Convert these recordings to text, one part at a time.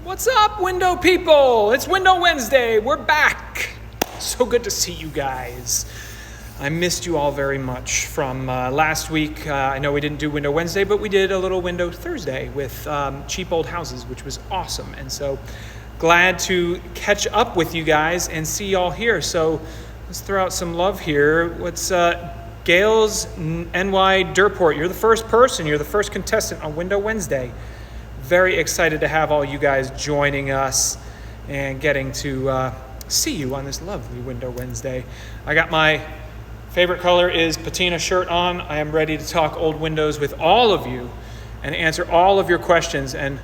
What's up, window people? It's Window Wednesday. We're back. So good to see you guys. I missed you all very much from last week. I know we didn't do Window Wednesday, but we did a little Window Thursday with cheap old houses, which was awesome. And so glad to catch up with you guys and see y'all here. So let's throw out some love here. What's Gail's NY Dirtport? You're the first person. You're the first contestant on Window Wednesday. Very excited to have all you guys joining us and getting to see you on this lovely Window Wednesday. I got my favorite color is patina shirt on. I am ready to talk old windows with all of you and answer all of your questions. And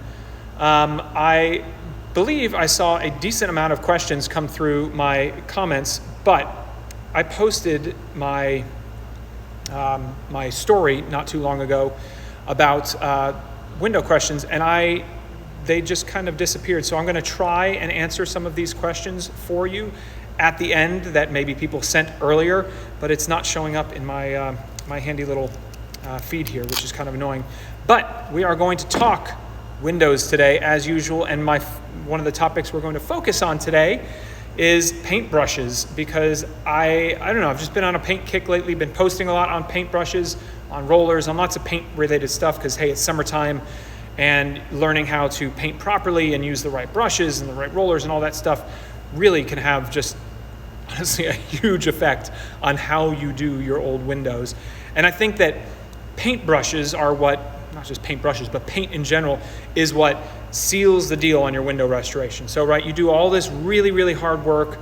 I believe I saw a decent amount of questions come through my comments, but I posted my my story not too long ago about window questions, and they just kind of disappeared. So I'm going to try and answer some of these questions for you at the end that maybe people sent earlier, but it's not showing up in my my handy little feed here, which is kind of annoying. But we are going to talk windows today as usual, and one of the topics we're going to focus on today is paintbrushes, because I don't know, I've just been on a paint kick lately, been posting a lot on paintbrushes, on rollers, on lots of paint related stuff, because hey, it's summertime, and learning how to paint properly and use the right brushes and the right rollers and all that stuff really can have just honestly a huge effect on how you do your old windows. And I think that paintbrushes are what, not just paintbrushes, but paint in general is what seals the deal on your window restoration. So right, you do all this really, really hard work,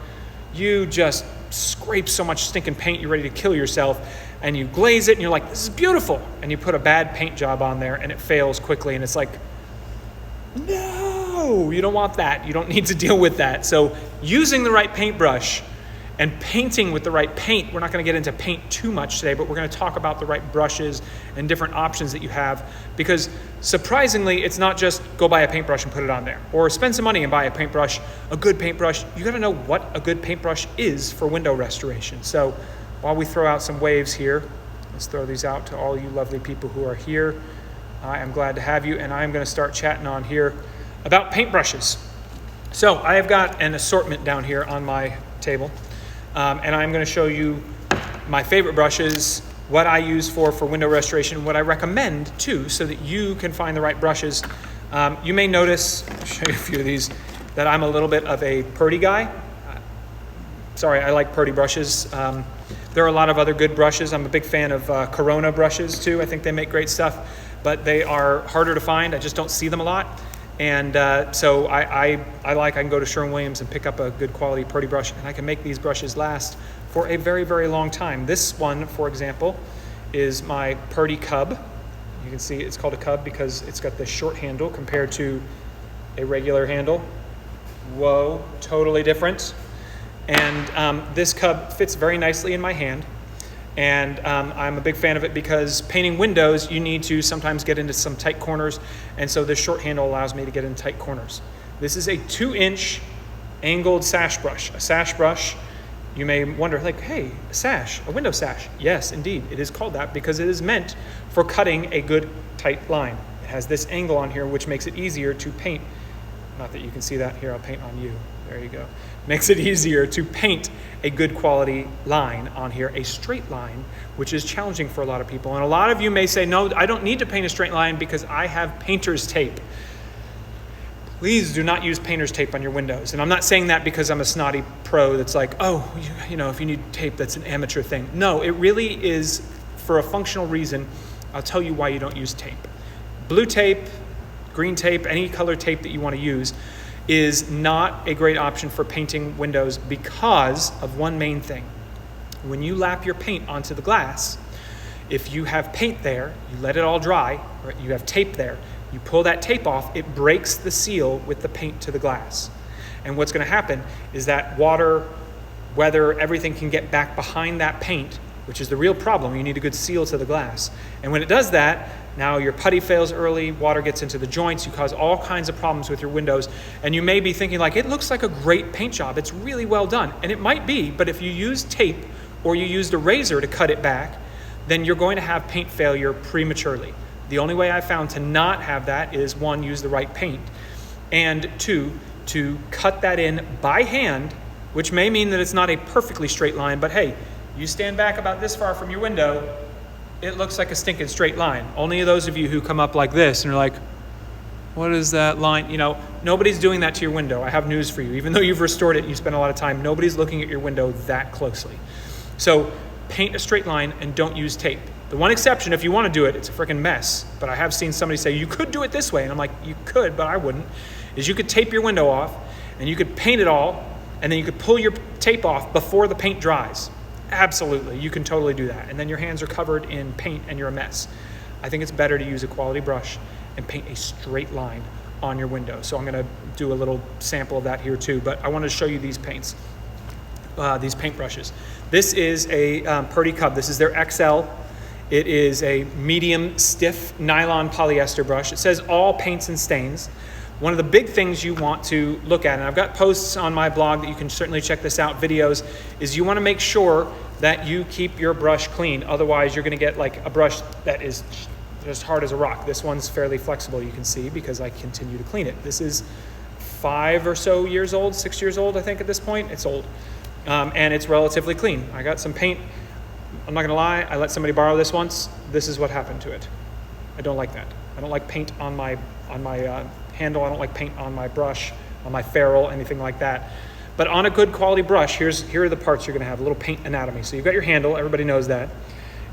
you just scrape so much stinking paint, you're ready to kill yourself, and you glaze it and you're like, this is beautiful, and you put a bad paint job on there and it fails quickly, and it's like, no, you don't want that. You don't need to deal with that. So using the right paintbrush and painting with the right paint, we're not going to get into paint too much today, but we're going to talk about the right brushes and different options that you have, because surprisingly, it's not just go buy a paintbrush and put it on there, or spend some money and buy a paintbrush, a good paintbrush. You got to know what a good paintbrush is for window restoration. So while we throw out some waves here, let's throw these out to all you lovely people who are here. I am glad to have you, and I'm going to start chatting on here about paintbrushes. So I have got an assortment down here on my table. And I'm going to show you my favorite brushes, what I use for window restoration, what I recommend too, so that you can find the right brushes. You may notice, I'll show you a few of these, that I'm a little bit of a Purdy guy. Sorry, I like Purdy brushes. There are a lot of other good brushes. I'm a big fan of Corona brushes too. I think they make great stuff, but they are harder to find. I just don't see them a lot. And so I can go to Sherwin-Williams and pick up a good quality Purdy brush, and I can make these brushes last for a very, very long time. This one, for example, is my Purdy Cub. You can see it's called a Cub because it's got this short handle compared to a regular handle. Whoa, totally different. And this Cub fits very nicely in my hand. And I'm a big fan of it because painting windows, you need to sometimes get into some tight corners. And so this short handle allows me to get in tight corners. This is a 2-inch angled sash brush. A sash brush, you may wonder, like, hey, a sash, a window sash. Yes, indeed, it is called that because it is meant for cutting a good tight line. It has this angle on here, which makes it easier to paint. Not that you can see that here, I'll paint on you. There you go. Makes it easier to paint a good quality line on here, a straight line, which is challenging for a lot of people. And a lot of you may say, no, I don't need to paint a straight line because I have painter's tape. Please do not use painter's tape on your windows. And I'm not saying that because I'm a snotty pro that's like, oh, you know, if you need tape, that's an amateur thing. No, it really is for a functional reason. I'll tell you why you don't use tape. Blue tape, green tape, any color tape that you want to use is not a great option for painting windows because of one main thing. When you lap your paint onto the glass, if you have paint there, you let it all dry, or you have tape there, you pull that tape off, it breaks the seal with the paint to the glass. And what's going to happen is that water, weather, everything can get back behind that paint, which is the real problem. You need a good seal to the glass. And when it does that, now your putty fails early, water gets into the joints, you cause all kinds of problems with your windows, and you may be thinking like, it looks like a great paint job, it's really well done. And it might be, but if you use tape or you used a razor to cut it back, then you're going to have paint failure prematurely. The only way I found to not have that is, one, use the right paint. and 2, to cut that in by hand, which may mean that it's not a perfectly straight line, but hey, you stand back about this far from your window, it looks like a stinking straight line. Only those of you who come up like this and are like, what is that line? You know, nobody's doing that to your window. I have news for you. Even though you've restored it and you spent a lot of time, nobody's looking at your window that closely. So paint a straight line and don't use tape. The one exception, if you want to do it, it's a freaking mess, but I have seen somebody say, you could do it this way. And I'm like, you could, but I wouldn't. Is you could tape your window off and you could paint it all, and then you could pull your tape off before the paint dries. Absolutely, you can totally do that. And then your hands are covered in paint and you're a mess. I think it's better to use a quality brush and paint a straight line on your window. So I'm gonna do a little sample of that here too, but I wanted to show you these paints, these paint brushes. This is a Purdy Cub. This is their XL. It is a medium stiff nylon polyester brush. It says all paints and stains. One of the big things you want to look at, and I've got posts on my blog that you can certainly check this out, videos, is you want to make sure that you keep your brush clean. Otherwise, you're going to get like a brush that is just hard as a rock. This one's fairly flexible, you can see, because I continue to clean it. This is 5 or so years old, 6 years old, I think at this point. It's old, and it's relatively clean. I got some paint. I'm not going to lie, I let somebody borrow this once. This is what happened to it. I don't like that. I don't like paint on my handle. I don't like paint on my brush, on my ferrule, anything like that. But on a good quality brush, here are the parts you're going to have, a little paint anatomy. So you've got your handle, everybody knows that.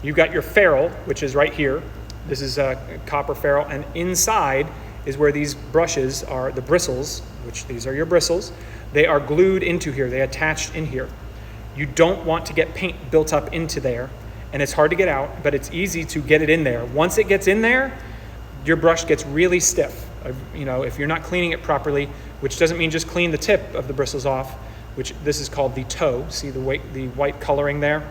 You've got your ferrule, which is right here. This is a copper ferrule, and inside is where these brushes are, the bristles, which these are your bristles. They are glued into here, they attached in here. You don't want to get paint built up into there, and it's hard to get out, but it's easy to get it in there. Once it gets in there, your brush gets really stiff. You know, if you're not cleaning it properly, which doesn't mean just clean the tip of the bristles off, which this is called the toe. See the white coloring there?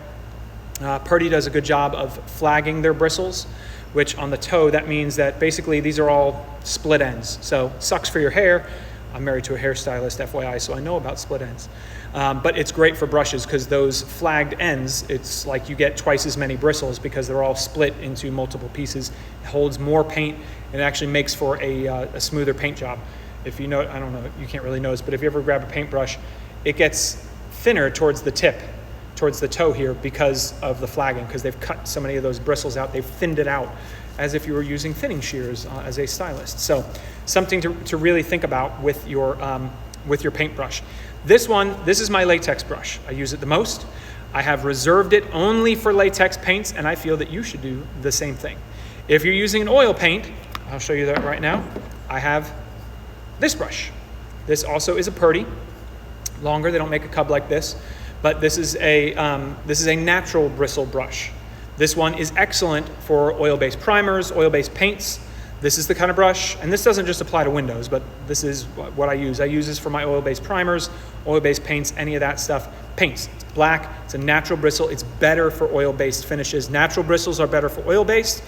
Purdy does a good job of flagging their bristles, which on the toe, that means that basically these are all split ends. So sucks for your hair. I'm married to a hairstylist, FYI, so I know about split ends. But it's great for brushes because those flagged ends, it's like you get twice as many bristles because they're all split into multiple pieces. It holds more paint, and it actually makes for a smoother paint job. If you know, I don't know, you can't really notice, but if you ever grab a paintbrush, it gets thinner towards the tip, towards the toe here because of the flagging, because they've cut so many of those bristles out, they've thinned it out as if you were using thinning shears as a stylist. So something to really think about with your paintbrush. This is my latex brush. I use it the most. I have reserved it only for latex paints, and I feel that you should do the same thing. If you're using an oil paint, I'll show you that right now. I have this brush. This also is a Purdy, longer. They don't make a cub like this, but this is a natural bristle brush. This one is excellent for oil-based primers, oil-based paints. This is the kind of brush, and this doesn't just apply to windows, but this is what I use. I use this for my oil-based primers, oil-based paints, any of that stuff. Paints, it's black, it's a natural bristle. It's better for oil-based finishes. Natural bristles are better for oil-based.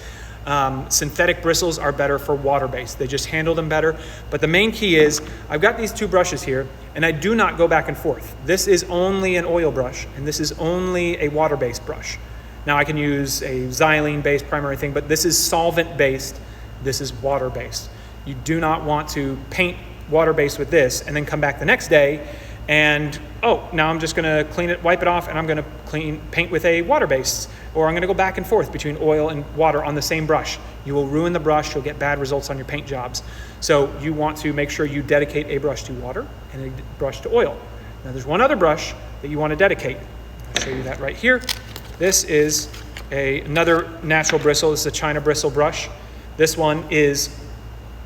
Synthetic bristles are better for water-based. They just handle them better. But the main key is, I've got these two brushes here, and I do not go back and forth. This is only an oil brush, and this is only a water-based brush. Now I can use a xylene-based primary thing, but this is solvent-based. This is water-based. You do not want to paint water-based with this and then come back the next day and, now I'm just gonna clean it, wipe it off, and I'm gonna paint with a water-based, or I'm gonna go back and forth between oil and water on the same brush. You will ruin the brush, you'll get bad results on your paint jobs. So you want to make sure you dedicate a brush to water and a brush to oil. Now there's one other brush that you wanna dedicate. I'll show you that right here. This is another natural bristle. This is a China bristle brush. This one is,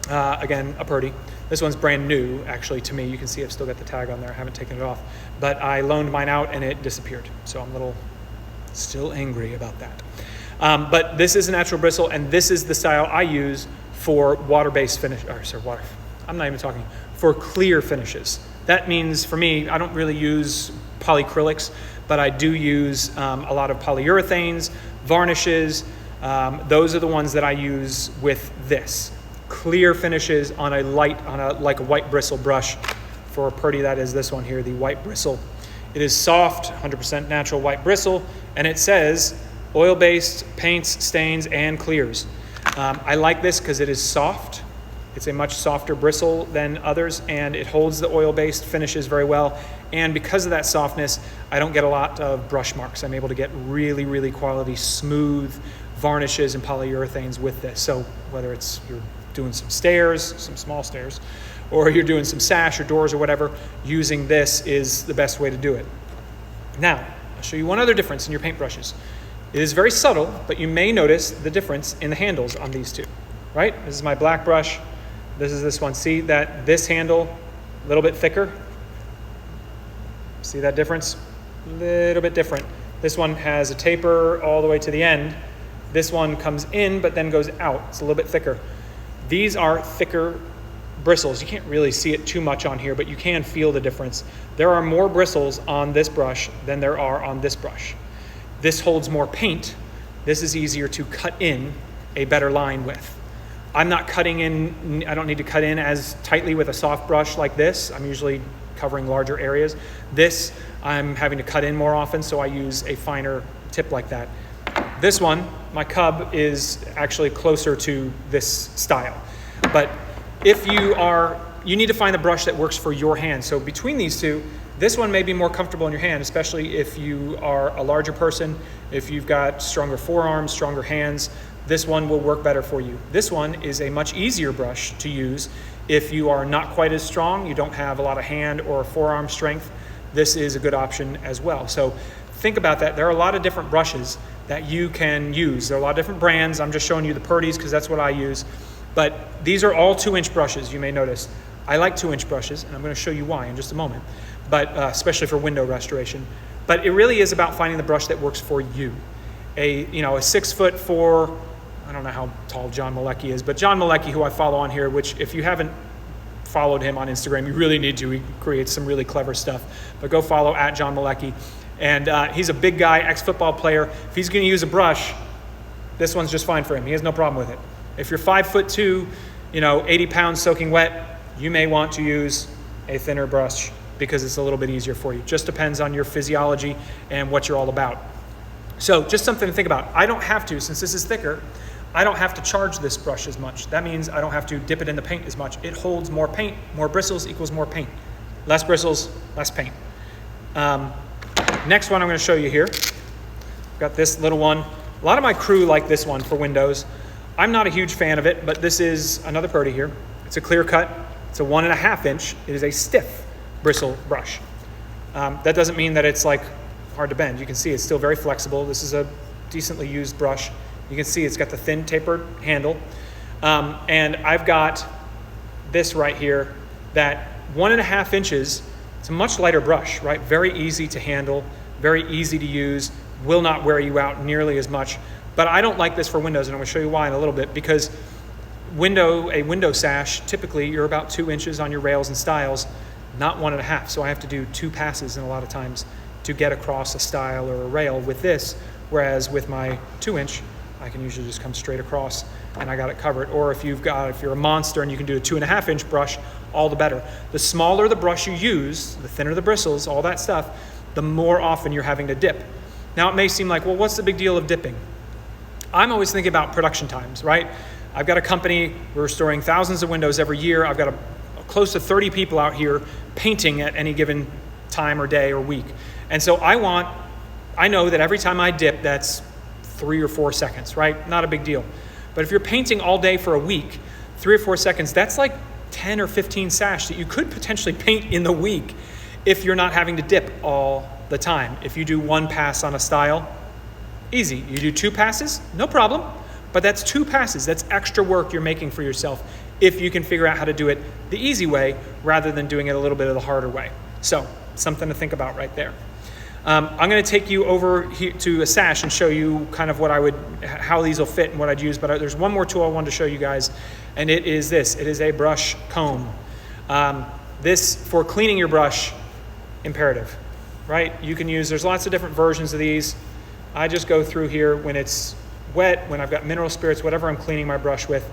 again, a Purdy. This one's brand new, actually, to me. You can see I've still got the tag on there. I haven't taken it off. But I loaned mine out, and it disappeared. So I'm still angry about that. But this is a natural bristle, and this is the style I use for water-based finish. I'm not even talking. For clear finishes. That means, for me, I don't really use polyacrylics, but I do use a lot of polyurethanes, varnishes. Those are the ones that I use with this. Clear finishes on like a white bristle brush. For Purdy, that is this one here, the white bristle. It is soft, 100% natural white bristle, and it says oil-based paints, stains, and clears. I like this because it is soft. It's a much softer bristle than others, and it holds the oil-based finishes very well. And because of that softness, I don't get a lot of brush marks. I'm able to get really, really quality, smooth varnishes and polyurethanes with this. So whether it's you're doing some stairs, some small stairs, or you're doing some sash or doors or whatever, using this is the best way to do it. Now, I'll show you one other difference in your paintbrushes. It is very subtle, but you may notice the difference in the handles on these two, right? This is my black brush. This is this one. See that this handle, a little bit thicker? See that difference? A little bit different. This one has a taper all the way to the end. This one comes in, but then goes out. It's a little bit thicker. These are thicker bristles. You can't really see it too much on here, but you can feel the difference. There are more bristles on this brush than there are on this brush. This holds more paint. This is easier to cut in a better line with. I'm not cutting in, I don't need to cut in as tightly with a soft brush like this. I'm usually covering larger areas. This, I'm having to cut in more often, so I use a finer tip like that. This one, my cub, is actually closer to this style. But if you need to find the brush that works for your hand. So between these two, this one may be more comfortable in your hand, especially if you are a larger person, if you've got stronger forearms, stronger hands. This one will work better for you. This one is a much easier brush to use if you are not quite as strong, you don't have a lot of hand or forearm strength. This is a good option as well. So think about that. There are a lot of different brushes that you can use. There are a lot of different brands. I'm just showing you the Purdy's because that's what I use. But these are all 2-inch brushes, you may notice. I like 2-inch brushes, and I'm going to show you why in just a moment, but especially for window restoration. But it really is about finding the brush that works for you. A 6'4", I don't know how tall John Malecki is, but John Malecki, who I follow on here, which if you haven't followed him on Instagram, you really need to. He creates some really clever stuff. But go follow @John Malecki. And he's a big guy, ex-football player. If he's going to use a brush, this one's just fine for him. He has no problem with it. If you're 5'2", 80 pounds soaking wet, you may want to use a thinner brush because it's a little bit easier for you. Just depends on your physiology and what you're all about. So just something to think about. I don't have to, since this is thicker, I don't have to charge this brush as much. That means I don't have to dip it in the paint as much. It holds more paint. More bristles equals more paint. Less bristles, less paint. Next one I'm going to show you here. I've got this little one. A lot of my crew like this one for windows. I'm not a huge fan of it, but this is another Purdy here. It's a clear cut. It's a 1.5 inch. It is a stiff bristle brush. That doesn't mean that it's like hard to bend. You can see it's still very flexible. This is a decently used brush. You can see it's got the thin tapered handle. And I've got this right here that 1.5 inches. It's a much lighter brush, right? Very easy to handle, very easy to use, will not wear you out nearly as much. But I don't like this for windows, and I'm going to show you why in a little bit, because a window sash, typically you're about 2 inches on your rails and stiles, not 1.5. So I have to do 2 passes in a lot of times to get across a stile or a rail with this, whereas with my 2-inch, I can usually just come straight across and I got it covered. Or if you're a monster and you can do a 2.5 inch brush, all the better. The smaller the brush you use, the thinner the bristles, all that stuff, the more often you're having to dip. Now it may seem like, well, what's the big deal of dipping? I'm always thinking about production times, right? I've got a company, we're restoring thousands of windows every year. I've got close to 30 people out here painting at any given time or day or week. And so I know that every time I dip, that's 3 or 4 seconds, right? Not a big deal. But if you're painting all day for a week, 3 or 4 seconds, that's like 10 or 15 sash that you could potentially paint in the week if you're not having to dip all the time. If you do 1 pass on a stile, easy. You do 2 passes, no problem. But that's 2 passes. That's extra work you're making for yourself if you can figure out how to do it the easy way rather than doing it a little bit of the harder way. So something to think about right there. I'm going to take you over here to a sash and show you kind of how these will fit and what I'd use. But there's one more tool I wanted to show you guys, and it is this. It is a brush comb. This, for cleaning your brush, imperative, right? There's lots of different versions of these. I just go through here when it's wet, when I've got mineral spirits, whatever I'm cleaning my brush with,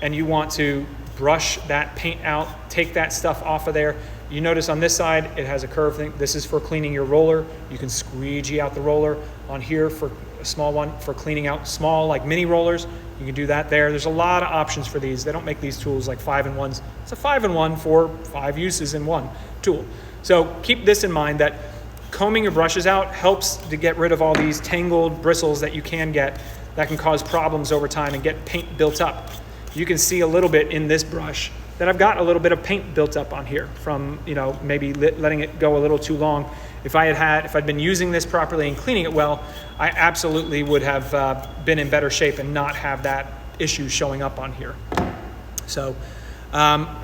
and you want to brush that paint out, take that stuff off of there. You notice on this side, it has a curved thing. This is for cleaning your roller. You can squeegee out the roller. On here, for a small one, for cleaning out small, like mini rollers, You can do that there. There's a lot of options for these. They don't make these tools like 5-in-1s. It's a 5-in-1 for 5 uses in one tool. So keep this in mind, that combing your brushes out helps to get rid of all these tangled bristles that you can get that can cause problems over time and get paint built up. You can see a little bit in this brush that I've got a little bit of paint built up on here from, maybe letting it go a little too long. If I'd been using this properly and cleaning it well, I absolutely would have been in better shape and not have that issue showing up on here. So,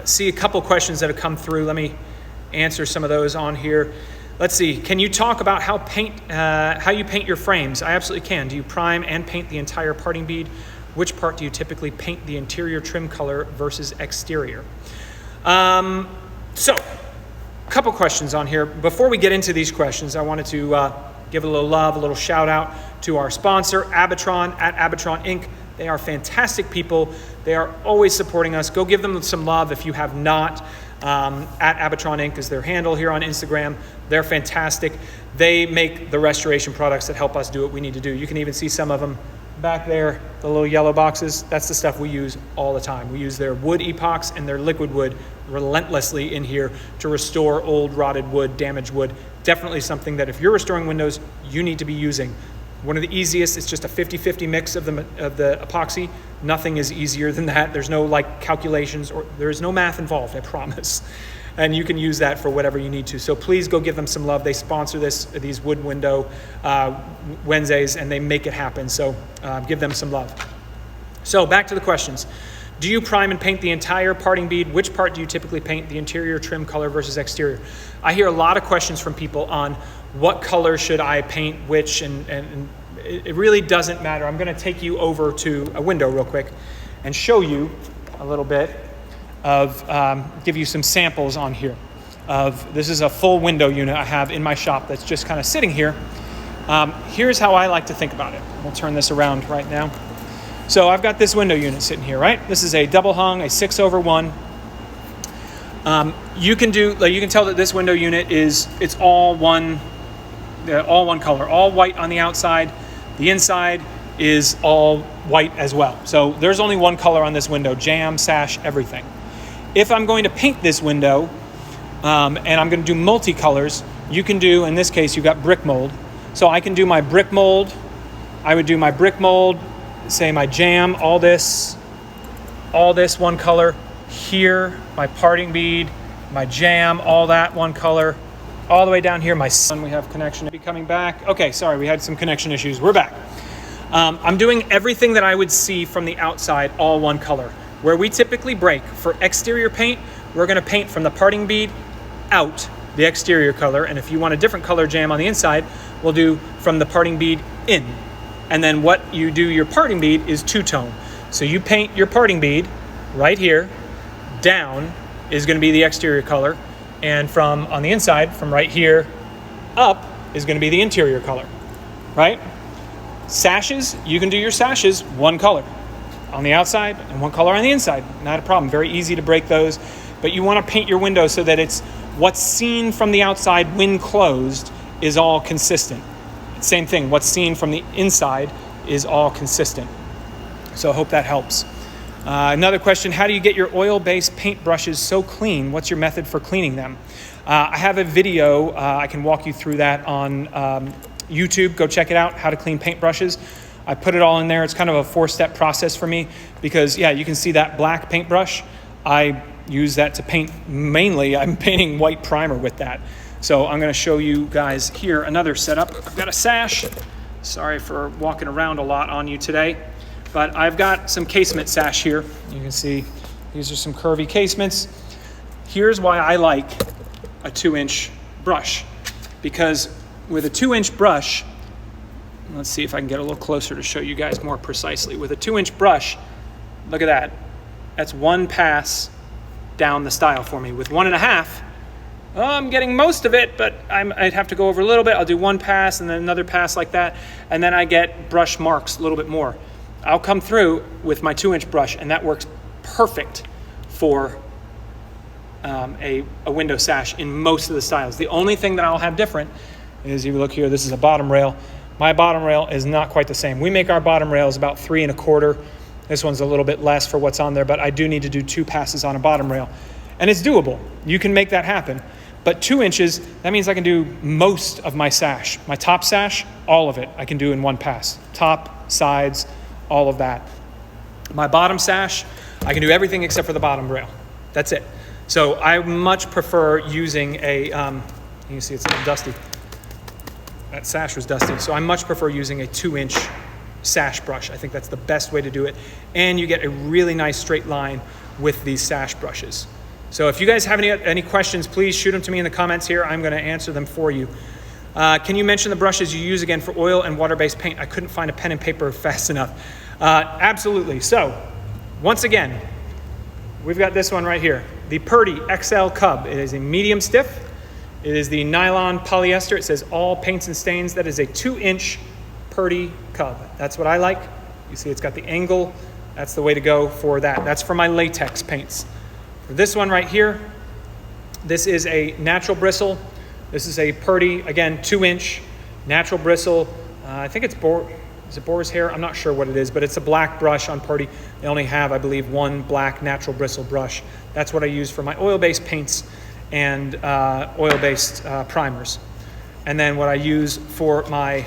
see a couple questions that have come through. Let me answer some of those on here. Let's see. Can you talk about how you paint your frames? I absolutely can. Do you prime and paint the entire parting bead? Which part do you typically paint the interior trim color versus exterior? So, a couple questions on here. Before we get into these questions, I wanted to give a little love, a little shout out to our sponsor, Abitron, at Abitron Inc. They are fantastic people. They are always supporting us. Go give them some love if you have not. At Abitron Inc. is their handle here on Instagram. They're fantastic. They make the restoration products that help us do what we need to do. You can even see some of them back there, the little yellow boxes. That's the stuff we use all the time. We use their wood epox and their liquid wood relentlessly in here to restore old rotted wood, damaged wood. Definitely something that if you're restoring windows, you need to be using. One of the easiest, it's just a 50-50 mix of the epoxy. Nothing is easier than that. There's no calculations, or there's no math involved, I promise. And you can use that for whatever you need to. So please go give them some love. They sponsor these wood window Wednesdays, and they make it happen. So give them some love. So back to the questions. Do you prime and paint the entire parting bead? Which part do you typically paint, the interior trim color versus exterior? I hear a lot of questions from people on what color should I paint which, and it really doesn't matter. I'm going to take you over to a window real quick and show you a little bit of, give you some samples on here. This is a full window unit I have in my shop that's just kind of sitting here. Here's how I like to think about it. We'll turn this around right now. So I've got this window unit sitting here, right? This is a double hung, a 6/1. You can tell that this window unit it's all one color, all white on the outside. The inside is all white as well. So there's only one color on this window: jam, sash, everything. If I'm going to paint this window, and I'm going to do multicolors, you can do, in this case, you've got brick mold. So I can do my brick mold. I would do my brick mold, say my jam, all this one color. Here, my parting bead, my jam, all that one color. All the way down here, my sun, we have connection. Be coming back. Okay, sorry, we had some connection issues. We're back. I'm doing everything that I would see from the outside, all one color. Where we typically break for exterior paint, we're going to paint from the parting bead out the exterior color. And if you want a different color jam on the inside, we'll do from the parting bead in. And then what you do your parting bead is two-tone. So you paint your parting bead right here, down is going to be the exterior color. And from on the inside, from right here up, is going to be the interior color, right? Sashes, you can do your sashes one color on the outside and one color on the inside. Not a problem. Very easy to break those. But you want to paint your window so that it's what's seen from the outside when closed is all consistent. Same thing, what's seen from the inside is all consistent. So I hope that helps. Another question, how do you get your oil-based paint brushes so clean? What's your method for cleaning them? I have a video, I can walk you through that on YouTube. Go check it out, how to clean paint brushes. I put it all in there. It's kind of a 4-step process for me because, yeah, you can see that black paintbrush. I use that to paint mainly. I'm painting white primer with that. So I'm going to show you guys here another setup. I've got a sash. Sorry for walking around a lot on you today. But I've got some casement sash here. You can see these are some curvy casements. Here's why I like a 2-inch brush. Because with a 2-inch brush, let's see if I can get a little closer to show you guys more precisely. With a 2-inch brush, look at that. That's one pass down the style for me. With 1.5, I'm getting most of it, but I'd have to go over a little bit. I'll do one pass and then another pass like that. And then I get brush marks a little bit more. I'll come through with my 2-inch brush, and that works perfect for a window sash in most of the styles. The only thing that I'll have different is, if you look here, this is a bottom rail. My bottom rail is not quite the same. We make our bottom rails about 3 1/4. This one's a little bit less for what's on there, but I do need to do 2 passes on a bottom rail. And it's doable. You can make that happen. But 2 inches, that means I can do most of my sash. My top sash, all of it, I can do in 1 pass. Top, sides, all of that. My bottom sash, I can do everything except for the bottom rail. That's it. So I much prefer using a, you can see it's a little dusty. That sash was dusty. So I much prefer using a 2-inch sash brush. I think that's the best way to do it. And you get a really nice straight line with these sash brushes. So if you guys have any questions, please shoot them to me in the comments here. I'm going to answer them for you. Can you mention the brushes you use again for oil and water-based paint? I couldn't find a pen and paper fast enough. Absolutely. So once again, we've got this one right here, the Purdy XL Cub. It is a medium stiff. It is the nylon polyester. It says all paints and stains. That is a 2-inch Purdy Cub. That's what I like. You see it's got the angle. That's the way to go for that. That's for my latex paints. For this one right here, this is a natural bristle. This is a Purdy, again, 2-inch natural bristle. I think it's boar's hair. I'm not sure what it is, but it's a black brush on Purdy. They only have, I believe, 1 black natural bristle brush. That's what I use for my oil-based paints and oil-based primers. And then what I use for my,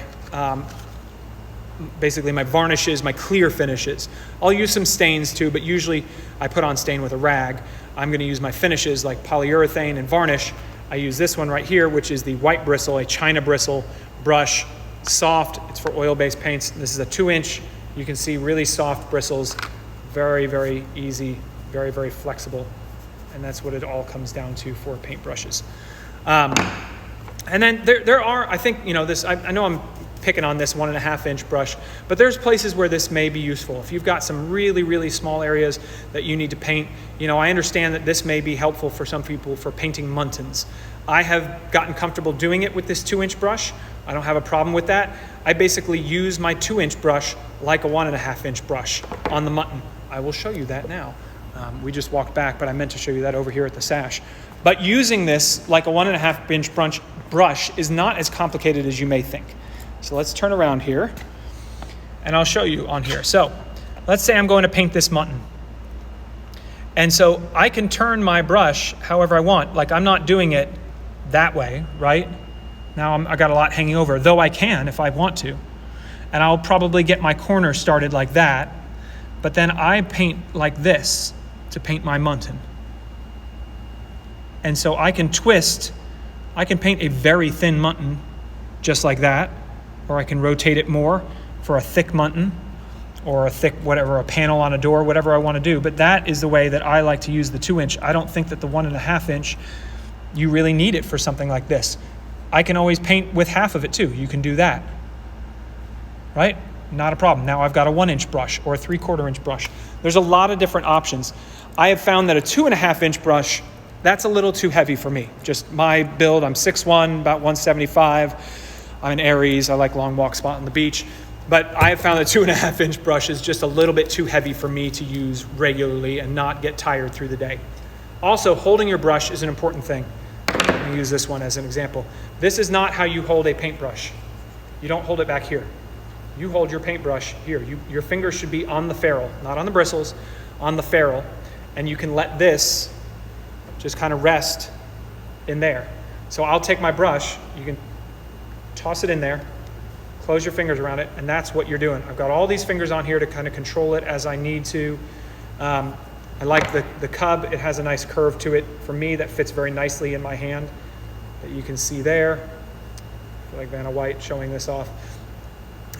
basically my varnishes, my clear finishes. I'll use some stains too, but usually I put on stain with a rag. I'm going to use my finishes like polyurethane and varnish. I use this one right here, which is the white bristle, a China bristle brush, soft. It's for oil-based paints. This is a 2-inch. You can see really soft bristles, very, very easy, very, very flexible. And that's what it all comes down to for paintbrushes. And then there are, I think, you know, this, I know I'm picking on this 1.5-inch brush, but there's places where this may be useful. If you've got some really, really small areas that you need to paint, you know, I understand that this may be helpful for some people for painting muttons. I have gotten comfortable doing it with this 2-inch brush. I don't have a problem with that. I basically use my 2-inch brush like a 1.5-inch brush on the mutton. I will show you that now. We just walked back, but I meant to show you that over here at the sash. But using this like a 1.5-inch brush is not as complicated as you may think. So let's turn around here and I'll show you on here. So let's say I'm going to paint this mutton. And so I can turn my brush however I want. Like I'm not doing it that way, right? Now I got a lot hanging over, though I can if I want to. And I'll probably get my corner started like that. But then I paint like this to paint my mutton. And so I can twist, I can paint a very thin mutton just like that. Or I can rotate it more for a thick mutton or a thick whatever, a panel on a door, whatever I want to do. But that is the way that I like to use the 2-inch. I don't think that the 1.5-inch, you really need it for something like this. I can always paint with half of it too. You can do that, right? Not a problem. Now I've got a 1-inch brush or a 3/4-inch brush. There's a lot of different options. I have found that a 2.5-inch brush, that's a little too heavy for me. Just my build, I'm 6'1", about 175. I'm an Aries, I like long walk spot on the beach. But I have found that 2.5-inch brush is just a little bit too heavy for me to use regularly and not get tired through the day. Also, holding your brush is an important thing. Let me use this one as an example. This is not how you hold a paintbrush. You don't hold it back here. You hold your paintbrush here. Your fingers should be on the ferrule, not on the bristles, on the ferrule. And you can let this just kind of rest in there. So I'll take my brush, you can toss it in there, close your fingers around it, and that's what you're doing. I've got all these fingers on here to kind of control it as I need to. I like the cub. It has a nice curve to it. For me, that fits very nicely in my hand that you can see there. I feel like Vanna White showing this off.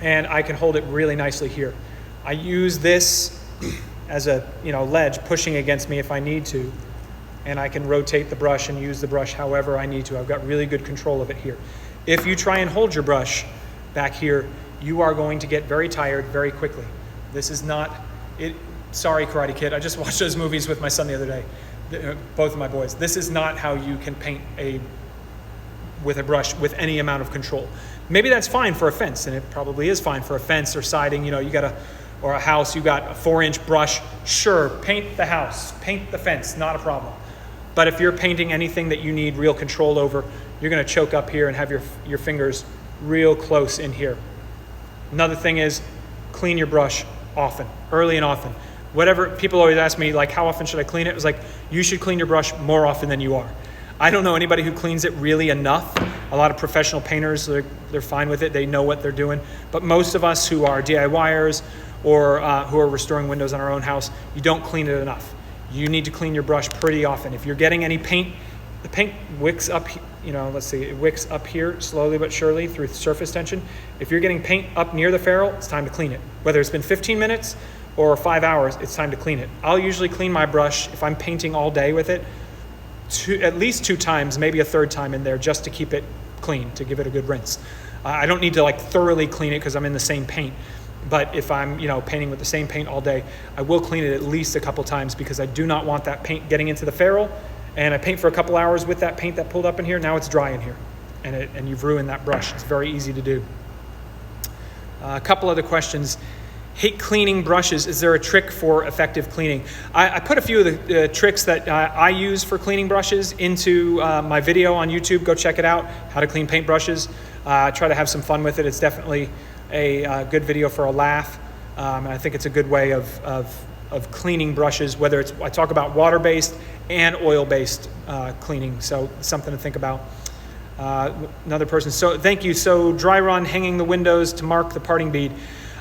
And I can hold it really nicely here. I use this as a ledge pushing against me if I need to, and I can rotate the brush and use the brush however I need to. I've got really good control of it here. If you try and hold your brush back here, you are going to get very tired very quickly. This is not it. Sorry, Karate Kid. I just watched those movies with my son the other day, both of my boys. This is not how you can paint with a brush with any amount of control. Maybe that's fine for a fence, and it probably is fine for a fence or siding. Or a house. You got a 4-inch brush. Sure, paint the house, paint the fence, not a problem. But if you're painting anything that you need real control over, you're going to choke up here and have your fingers real close in here. Another thing is clean your brush often, early and often. Whatever, people always ask me, like, how often should I clean it? It was like, you should clean your brush more often than you are. I don't know anybody who cleans it really enough. A lot of professional painters, they're fine with it. They know what they're doing. But most of us who are DIYers or who are restoring windows in our own house, you don't clean it enough. You need to clean your brush pretty often. If you're getting any paint, the paint wicks up, let's see, it wicks up here slowly but surely through surface tension. If you're getting paint up near the ferrule, it's time to clean it. Whether it's been 15 minutes or 5 hours, it's time to clean it. I'll usually clean my brush if I'm painting all day with it, at least 2 times, maybe a third time in there, just to keep it clean, to give it a good rinse. I don't need to like thoroughly clean it because I'm in the same paint. But if I'm painting with the same paint all day, I will clean it at least a couple times because I do not want that paint getting into the ferrule. And I paint for a couple hours with that paint that pulled up in here. Now it's dry in here, and you've ruined that brush. It's very easy to do. A couple other questions. Hate cleaning brushes. Is there a trick for effective cleaning? I put a few of the tricks that I use for cleaning brushes into my video on YouTube. Go check it out, how to clean paint brushes. Try to have some fun with it. It's definitely a good video for a laugh. And I think it's a good way of cleaning brushes, whether it's, I talk about water-based and oil-based cleaning. So something to think about. Another person, so thank you. So dry run, hanging the windows to mark the parting bead.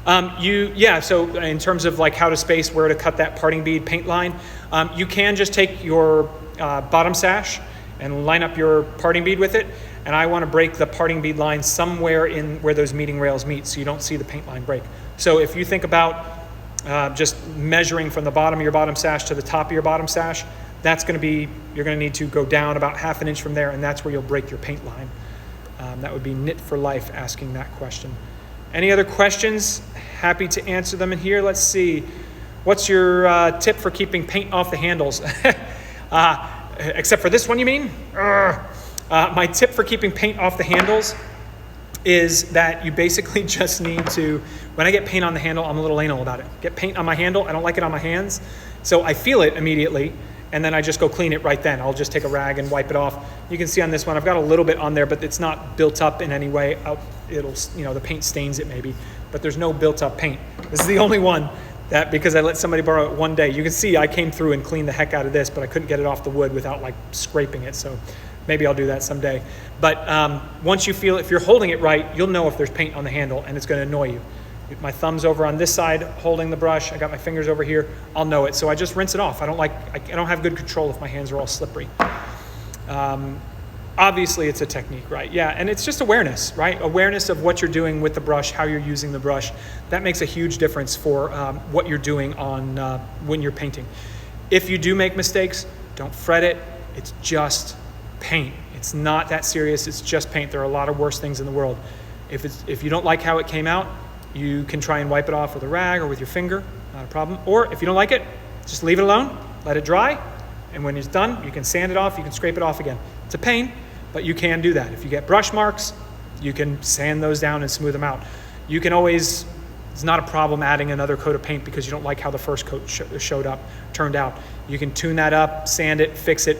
So in terms of like how to space where to cut that parting bead paint line, you can just take your bottom sash and line up your parting bead with it. And I want to break the parting bead line somewhere in where those meeting rails meet so you don't see the paint line break. So if you think about just measuring from the bottom of your bottom sash to the top of your bottom sash, that's going to be, you're going to need to go down about 1/2 inch from there, and that's where you'll break your paint line. That would be Knit for Life asking that question. Any other questions? Happy to answer them in here. Let's see. What's your tip for keeping paint off the handles? Except for this one, you mean? My tip for keeping paint off the handles is that you basically just need to, when I get paint on the handle, I'm a little anal about it. Get paint on my handle, I don't like it on my hands. So I feel it immediately, and then I just go clean it right then. I'll just take a rag and wipe it off. You can see on this one, I've got a little bit on there, but it's not built up in any way. It'll, the paint stains it maybe, but there's no built up paint. This is the only one that, because I let somebody borrow it one day. You can see I came through and cleaned the heck out of this, but I couldn't get it off the wood without like scraping it. So maybe I'll do that someday. But once you feel, if you're holding it right, you'll know if there's paint on the handle, and it's going to annoy you. My thumb's over on this side holding the brush. I got my fingers over here. I'll know it. So I just rinse it off. I don't have good control if my hands are all slippery. Obviously, it's a technique, right? Yeah, and it's just awareness, right? Awareness of what you're doing with the brush, how you're using the brush. That makes a huge difference for what you're doing on when you're painting. If you do make mistakes, don't fret it. It's just paint. It's not that serious. It's just paint. There are a lot of worse things in the world. If you don't like how it came out, you can try and wipe it off with a rag or with your finger, not a problem. Or if you don't like it, just leave it alone, let it dry, and when it's done, you can sand it off, you can scrape it off again. It's a pain, but you can do that. If you get brush marks, you can sand those down and smooth them out. You can always, it's not a problem adding another coat of paint because you don't like how the first coat turned out. You can tune that up, sand it, fix it,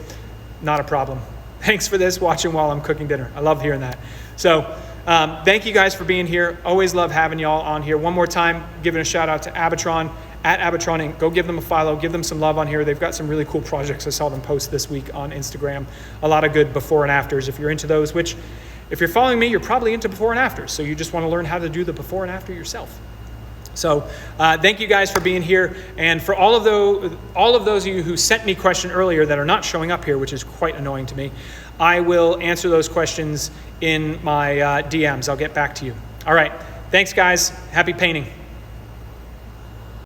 not a problem. Thanks for this, watching while I'm cooking dinner. I love hearing that. So, thank you guys for being here. Always love having y'all on here. One more time, giving a shout out to Abatron, at Abatron Inc. Go give them a follow, give them some love on here. They've got some really cool projects. I saw them post this week on Instagram. A lot of good before and afters if you're into those, which if you're following me, you're probably into before and afters. So you just want to learn how to do the before and after yourself. So thank you guys for being here. And for all of those of you who sent me a question earlier that are not showing up here, which is quite annoying to me, I will answer those questions in my DMs. I'll get back to you. All right. Thanks, guys. Happy painting.